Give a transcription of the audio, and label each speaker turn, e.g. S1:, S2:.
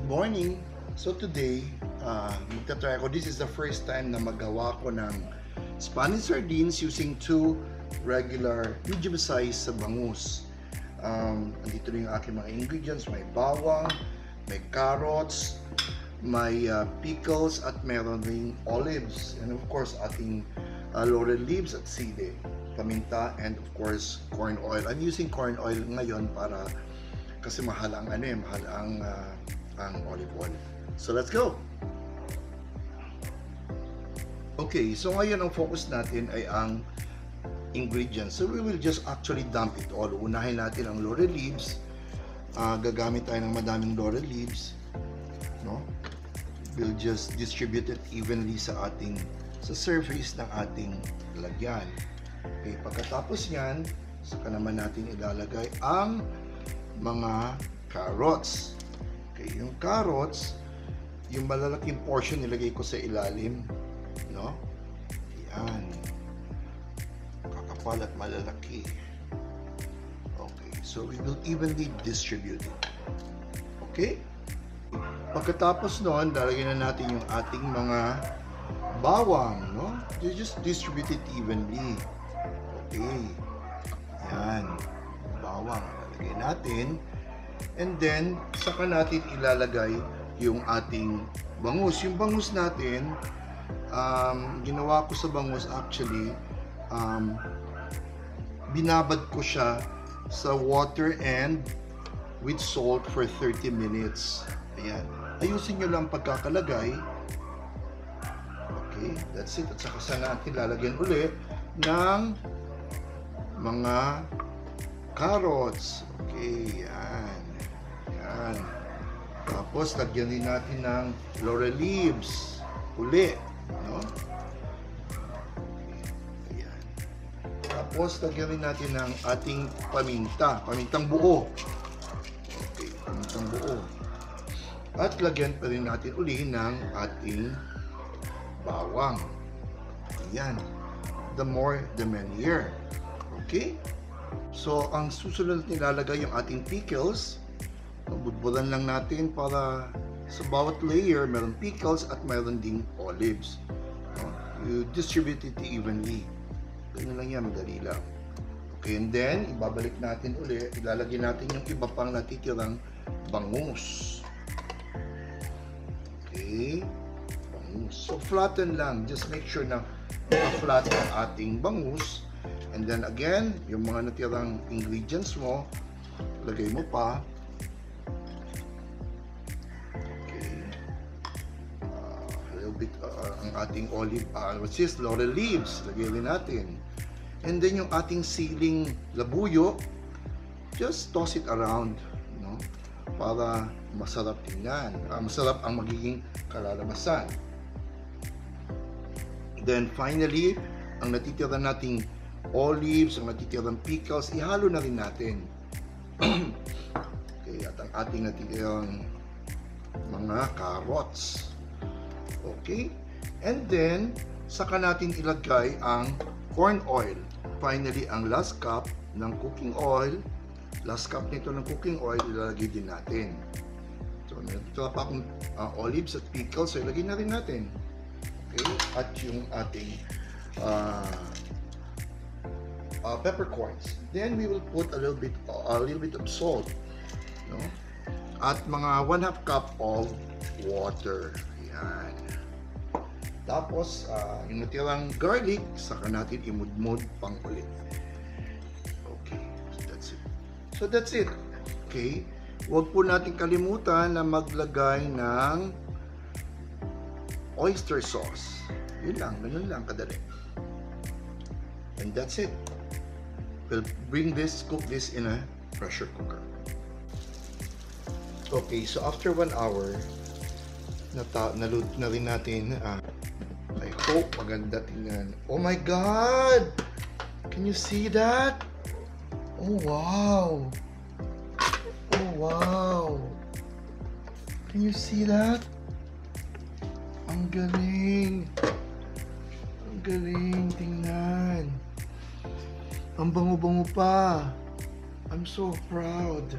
S1: Good morning! So today, magta-try ako. This is the first time na magawa ko ng Spanish sardines using two regular medium size sa bangus. Andito na yung aking mga ingredients. May bawang, may carrots, may pickles, at meron ring olives. And of course, ating laurel leaves at sili, paminta, and of course, corn oil. I'm using corn oil ngayon kasi mahal ang ang olive oil. So let's go. Okay, so ngayon ang focus natin ay ang ingredients. So we will just actually dump it all. Unahin natin ang laurel leaves. Gagamit tayo ng madaming laurel leaves, no? We'll just distribute it evenly sa surface ng ating lalagyan. Okay, pagkatapos niyan, saka naman natin ilalagay ang mga carrots. Okay, yung carrots, yung malalaking portion nilagay ko sa ilalim, no? Yan. Kakapal at malalaki. Okay, so we will evenly distribute it. Okay? Pagkatapos noon, lalagyan na natin yung ating mga bawang, no? You just distribute it evenly. Okay. Yan. Bawang, lalagyan natin. And then, saka natin ilalagay yung ating bangus. Yung bangus natin, ginawa ko sa bangus actually, binabad ko siya sa water and with salt for 30 minutes. Ayan. Ayusin nyo lang pagkakalagay. Okay, that's it. At saka sa natin lalagyan ulit ng mga carrots. Okay, yan. Yan. Tapos, lagyan din natin ng laurel leaves. Uli. No? Ayan. Tapos, lagyan din natin ng ating paminta. Pamintang buo. Okay, pamintang buo. At lagyan pa rin natin uli ng ating bawang. Ayan. The more, the merrier. Okay? So, ang susunod nilalagay yung ating pickles. Budbudan lang natin para sa bawat layer, meron pickles at meron ding olives. You distribute it evenly. Ganyan lang yan, madali lang. Okay, and then, ibabalik natin ulit. Ilalagay natin yung iba pang natitirang bangus. Okay. Bangus. So, flatten lang. Just make sure na flat ang ating bangus. And then again, yung mga natirang ingredients mo, lagay mo pa. Okay. A little bit ang ating olive, what's this? Laurel leaves. Lagay rin natin. And then yung ating siling labuyo, just toss it around, no? Para masarap tingnan. Masarap ang magiging kalalabasan. Then finally, ang natitira nating olives, ang natitirang pickles, ihalo na rin natin. Okay, at ang ating natitirang mga carrots. Okay? And then, saka natin ilagay ang corn oil. Finally, ang last cup ng cooking oil, last cup nito ng cooking oil, ilalagay din natin. So, natitira pa akong olives at pickles, so ilagay na rin natin. Okay? At yung ating peppercorns. Then we will put a little bit of salt, no? At mga 1/2 cup of water. Yan. Tapos yung natirang garlic, saka natin imudmud pang ulit. Okay, so that's it. Okay, huwag po natin kalimutan na maglagay ng oyster sauce. Yun lang, ganun lang kadali. And that's it. We'll cook this in a pressure cooker. Okay, so after 1 hour, naluto na rin natin. I hope maganda tingnan. Oh my God! Can you see that? Oh wow! Oh wow! Can you see that? Ang galing! Ang galing tingnan! Ang bango-bango pa. I'm so proud.